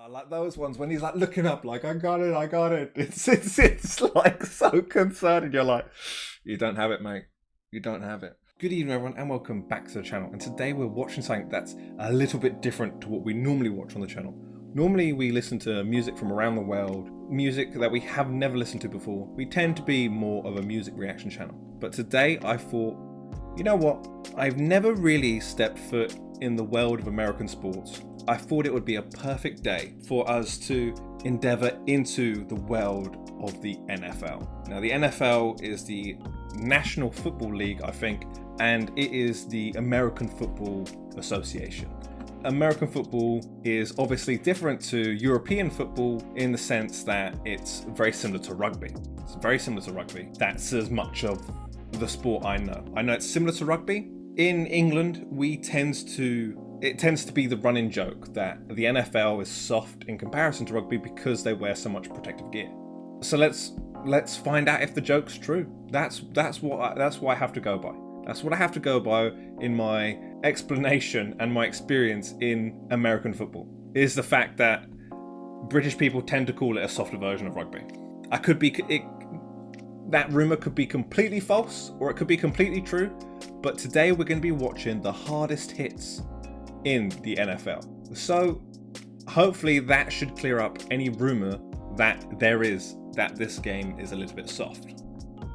like those ones when he's like looking up, like I got it. It's like so concerning. You're like, you don't have it, mate. You don't have it. Good evening, everyone, and welcome back to the channel. And today we're watching something that's a little bit different to what we normally watch on the channel. Normally we listen to music from around the world, music that we have never listened to before. We tend to be more of a music reaction channel. But today I thought, you know what? I've never really stepped foot in the world of American sports. I thought it would be a perfect day for us to endeavor into the world of the NFL. Now, the NFL is the National Football League, I think, and it is the American Football Association. American football is obviously different to European football in the sense that it's very similar to rugby. It's very similar to rugby. That's as much of the sport I know. I know it's similar to rugby. In England, it tends to be the running joke that the NFL is soft in comparison to rugby because they wear so much protective gear. So let's find out if the joke's true. That's what I have to go by. That's what I have to go by in my explanation and my experience in American football, is the fact that British people tend to call it a softer version of rugby. That rumor could be completely false or it could be completely true, but today we're going to be watching the hardest hits in the NFL. So hopefully that should clear up any rumor that there is that this game is a little bit soft,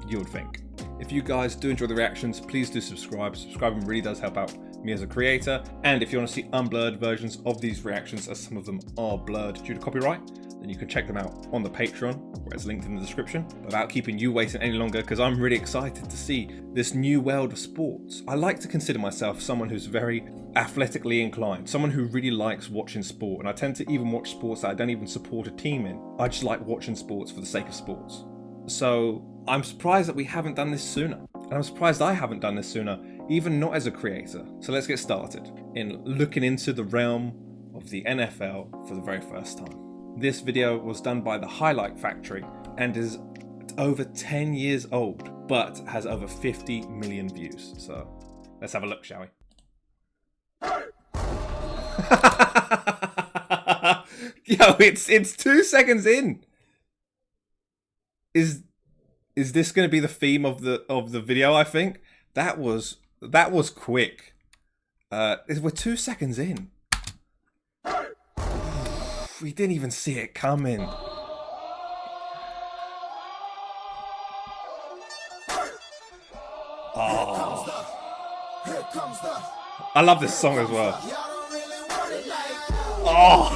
you would think. If you guys do enjoy the reactions, please do subscribe. Subscribing really does help out me as a creator. And if you want to see unblurred versions of these reactions, as some of them are blurred due to copyright, then you can check them out on the Patreon, where it's linked in the description. Without keeping you waiting any longer, because I'm really excited to see this new world of sports. I like to consider myself someone who's very athletically inclined, someone who really likes watching sport, and I tend to even watch sports that I don't even support a team in. I just like watching sports for the sake of sports. So I'm surprised that we haven't done this sooner. And I'm surprised I haven't done this sooner, even not as a creator. So let's get started in looking into the realm of the NFL for the very first time. This video was done by the Highlight Factory and is over 10 years old, but has over 50 million views. So let's have a look, shall we? Yo, it's 2 seconds in. Is this going to be the theme of the video? I think that was quick. We're 2 seconds in. We didn't even see it coming. Oh, I love this song as well. Oh.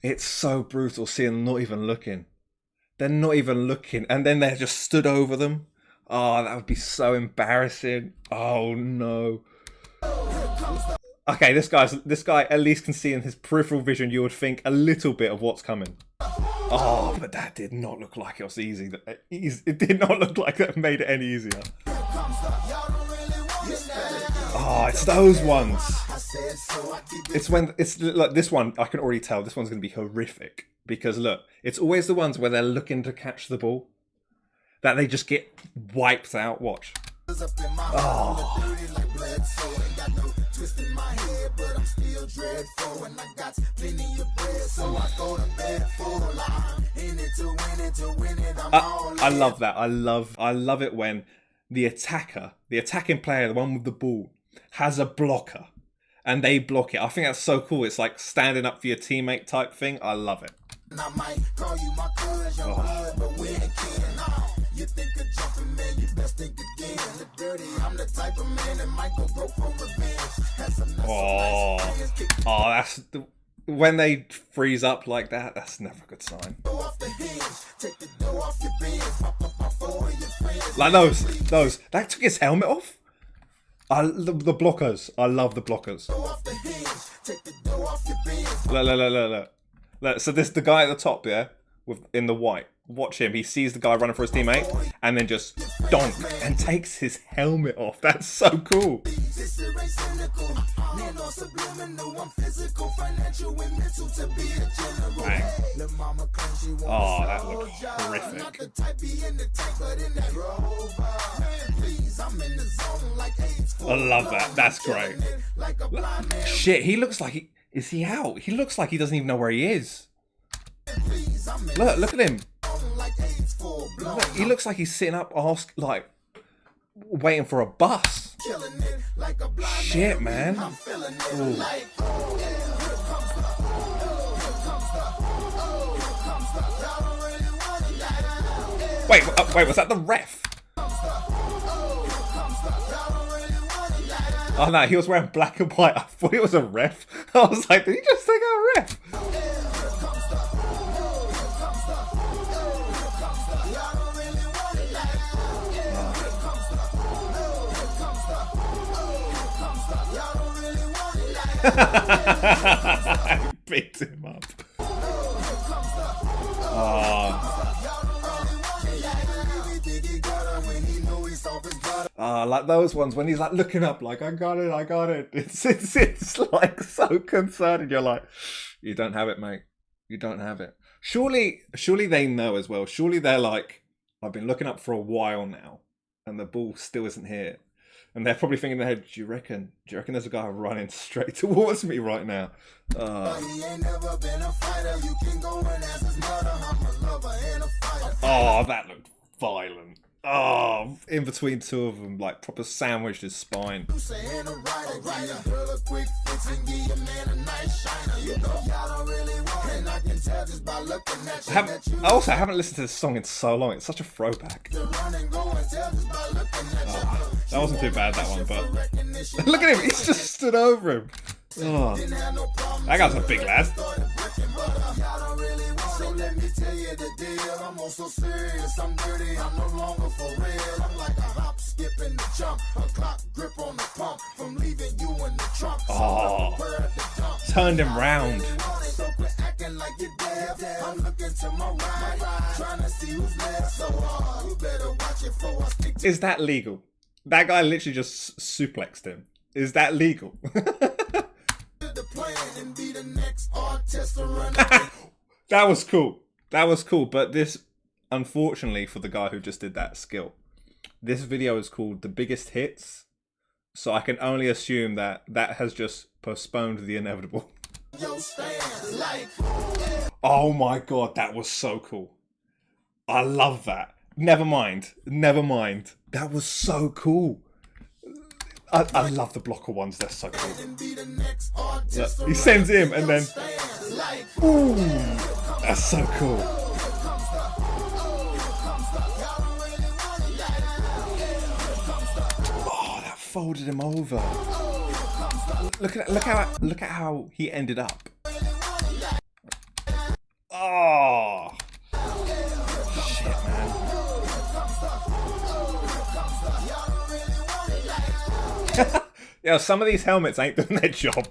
It's so brutal seeing them not even looking. They're not even looking, and then they're just stood over them. Oh, that would be so embarrassing. Oh no. Okay, this guy at least can see in his peripheral vision, you would think, a little bit of what's coming. Oh, but that did not look like it was easy. It did not look like that made it any easier. Oh, it's those ones. It's like this one, I can already tell this one's going to be horrific. Because look, it's always the ones where they're looking to catch the ball that they just get wiped out. Watch. Oh. I love that. I love it when the attacking player, the one with the ball, has a blocker and they block it. I think that's so cool. It's like standing up for your teammate type thing. I love it. Oh, that's when they freeze up like that. That's never a good sign. Like those. That took his helmet off. The blockers. I love the blockers. Look. So this the guy at the top there, in the white. Watch him. He sees the guy running for his teammate, and then just donk and takes his helmet off. That's so cool. Bang. Oh, that looked horrific. I love that. That's great. Shit, he looks like is he out? He looks like he doesn't even know where he is. Look at him. Look, he looks like he's sitting up, waiting for a bus. Shit, man. Ooh. Wait, was that the ref? Oh no, he was wearing black and white. I thought it was a ref. I was like, did he just take out a ref? Picked him up. Like those ones when he's like looking up, like I got it. It's like so concerning. You're like, you don't have it, mate. You don't have it. Surely they know as well. Surely they're like, I've been looking up for a while now, and the ball still isn't here. And they're probably thinking in their head, do you reckon there's a guy running straight towards me right now? Oh, that looked violent. Oh, in between two of them, like proper sandwiched his spine. I also haven't listened to this song in so long. It's such a throwback. Oh, that wasn't too bad, that one, but look at him. He's just stood over him. Oh, that guy's a big lad. So let me tell you the deal. I'm also serious. I'm dirty. I'm no longer for real. I'm like a hop, skip, and a jump. A clock grip on the pump. From leaving you in the trunk. Oh, turned him round. I'm looking to my right, trying to see who's left. So you better watch it for us. Is that legal? That guy literally just suplexed him. Is that legal? That was cool. That was cool. But this, unfortunately for the guy who just did that skill, this video is called The Biggest Hits. So I can only assume that that has just postponed the inevitable. Oh my God, that was so cool. I love that. Never mind. That was so cool. I love the blocker ones. They're so cool. Look, he sends him and then... Ooh, that's so cool. Oh, that folded him over. Look at how he ended up. Oh, shit, man. Yeah, some of these helmets ain't doing their job.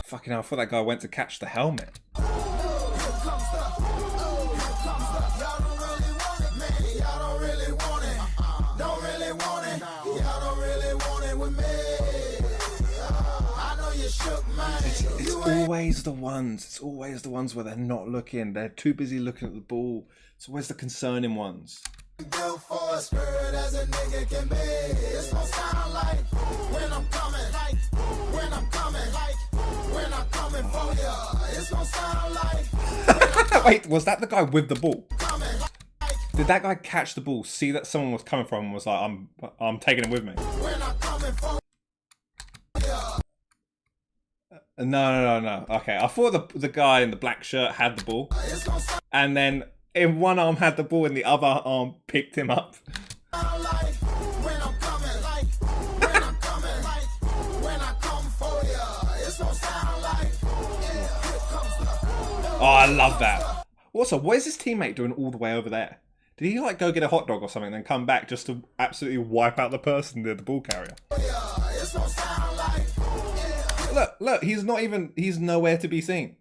Fucking hell, I thought that guy went to catch the helmet. It's always the ones where they're not looking. They're too busy looking at the ball. It's always the concerning ones. Wait, was that the guy with the ball? Did that guy catch the ball, see that someone was coming from him, and was like, I'm taking him with me? No. Okay, I thought the guy in the black shirt had the ball, and then in one arm had the ball, and the other arm picked him up. Oh, I love that. Also, what is his teammate doing all the way over there? Did he like go get a hot dog or something and then come back just to absolutely wipe out the person, the ball carrier? Look, he's nowhere to be seen.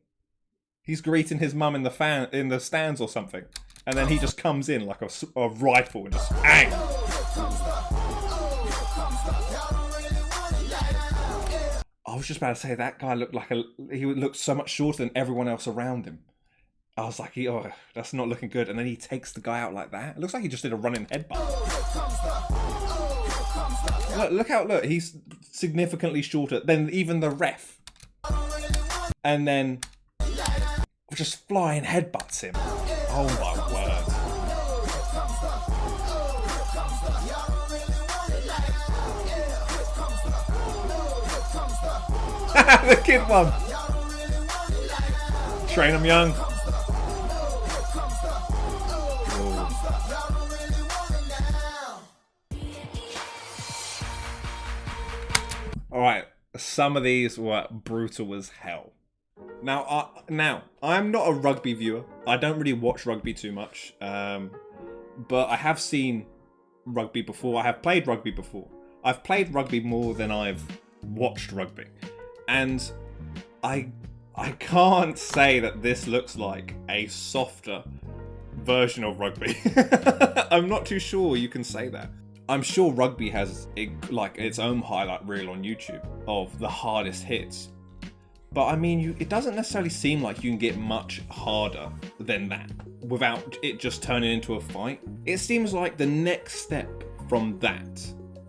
He's greeting his mum in the stands or something. And then he just comes in like a rifle and just bang. I was just about to say that guy looked so much shorter than everyone else around him. I was like, oh, that's not looking good. And then he takes the guy out like that. It looks like he just did a running headbutt. Look, he's significantly shorter than even the ref. And then just flying headbutts him. Oh my word. The kid one. Train him young. Alright, some of these were brutal as hell. Now, I'm not a rugby viewer. I don't really watch rugby too much. But I have seen rugby before. I have played rugby before. I've played rugby more than I've watched rugby. And I can't say that this looks like a softer version of rugby. I'm not too sure you can say that. I'm sure rugby has its own highlight reel on YouTube of the hardest hits. But I mean, it doesn't necessarily seem like you can get much harder than that without it just turning into a fight. It seems like the next step from that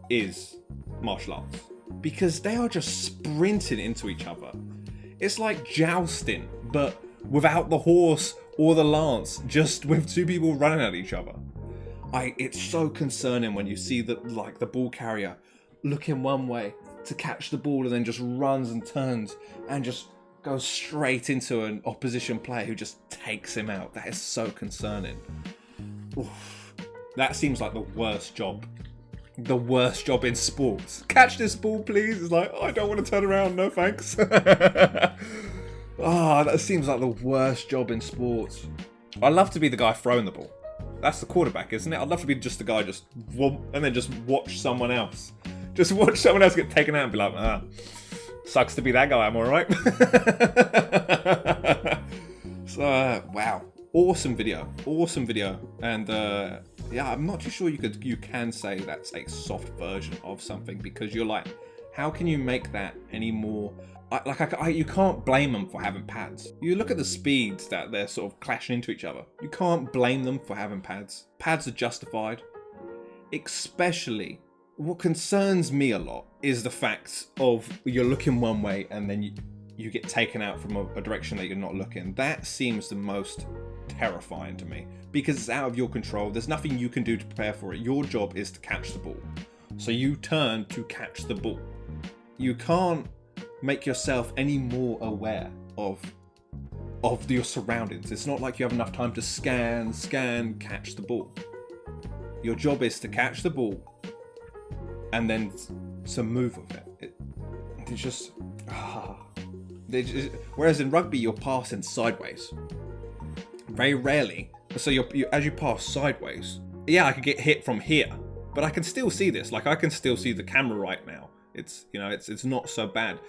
is martial arts. Because they are just sprinting into each other. It's like jousting, but without the horse or the lance, just with two people running at each other. It's so concerning when you see the ball carrier looking one way to catch the ball and then just runs and turns and just goes straight into an opposition player who just takes him out. That is so concerning. Oof. That seems like the worst job. The worst job in sports. Catch this ball, please. It's like, oh, I don't want to turn around. No, thanks. That seems like the worst job in sports. I'd love to be the guy throwing the ball. That's the quarterback, isn't it? I'd love to be just the guy and then just watch someone else. Just watch someone else get taken out and be like, sucks to be that guy, I'm alright. So, wow. Awesome video. And yeah, I'm not too sure you can say that's a soft version of something, because you're like, how can you make that any more? You can't blame them for having pads. You look at the speeds that they're sort of clashing into each other. You can't blame them for having pads. Pads are justified. Especially, what concerns me a lot is the fact of you're looking one way and then you get taken out from a direction that you're not looking. That seems the most terrifying to me, because it's out of your control. There's nothing you can do to prepare for it. Your job is to catch the ball. So you turn to catch the ball. You can't make yourself any more aware of your surroundings. It's not like you have enough time to scan, catch the ball. Your job is to catch the ball and then to move with it. It's just... whereas in rugby, you're passing sideways. Very rarely. So as you pass sideways, yeah, I could get hit from here, but I can still see this. Like, I can still see the camera right now. It's not so bad.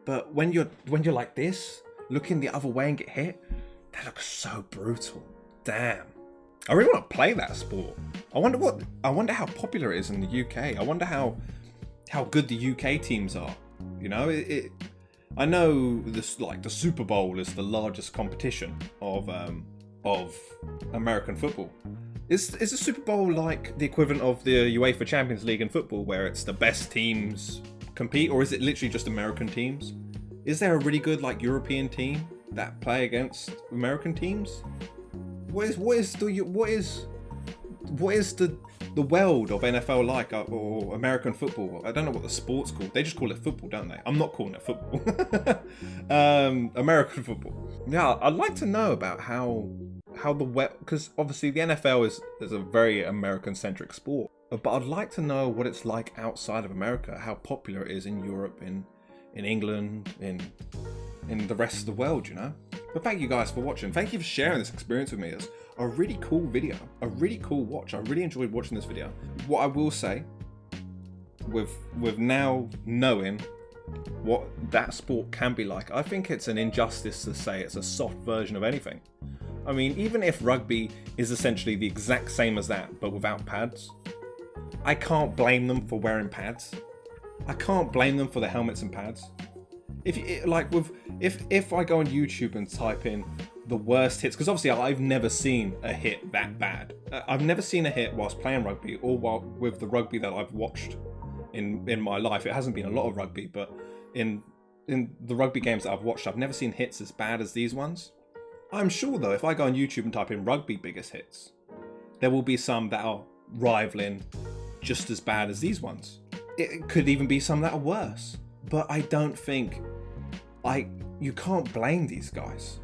But when you're like this, looking the other way and get hit, that looks so brutal. Damn. I really want to play that sport. I wonder how popular it is in the UK. I wonder how good the UK teams are. You know, I know this, like, the Super Bowl is the largest competition of American football. Is the Super Bowl like the equivalent of the UEFA Champions League in football, where it's the best teams compete, or is it literally just American teams? Is there a really good, like, European team that play against American teams? What is the world of NFL like, or American football? I don't know what the sport's called. They just call it football, don't they? I'm not calling it football. American football. Yeah, I'd like to know about how because obviously the NFL is a very American-centric sport. But I'd like to know what it's like outside of America, how popular it is in Europe, in England, in the rest of the world, you know? But thank you guys for watching. Thank you for sharing this experience with me. It's a really cool video, a really cool watch. I really enjoyed watching this video. What I will say, with now knowing what that sport can be like, I think it's an injustice to say it's a soft version of anything. I mean, even if rugby is essentially the exact same as that, but without pads, I can't blame them for wearing pads. I can't blame them for the helmets and pads. If I go on YouTube and type in the worst hits, because obviously I've never seen a hit that bad. I've never seen a hit whilst playing rugby, or while with the rugby that I've watched in my life. It hasn't been a lot of rugby, but in the rugby games that I've watched, I've never seen hits as bad as these ones. I'm sure though, if I go on YouTube and type in rugby biggest hits, there will be some that are rivaling just as bad as these ones. It could even be some that are worse. But I don't think you can't blame these guys.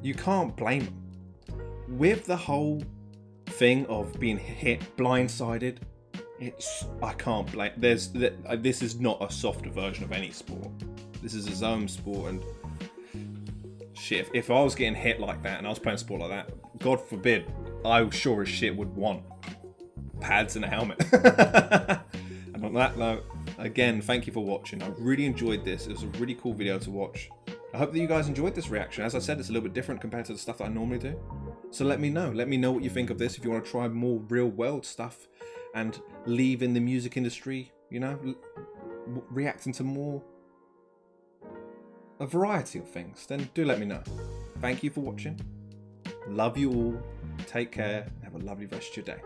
You can't blame them. With the whole thing of being hit blindsided, I can't blame. This is not a softer version of any sport. This is a zone sport, and shit. If I was getting hit like that and I was playing a sport like that, God forbid, I sure as shit would want pads and a helmet. And on that note, again, thank you for watching. I really enjoyed this. It was a really cool video to watch. I hope that you guys enjoyed this reaction. As I said, it's a little bit different compared to the stuff that I normally do. So let me know. Let me know what you think of this. If you want to try more real world stuff and leave in the music industry, you know, reacting to a variety of things, then do let me know. Thank you for watching. Love you all. Take care. And have a lovely rest of your day.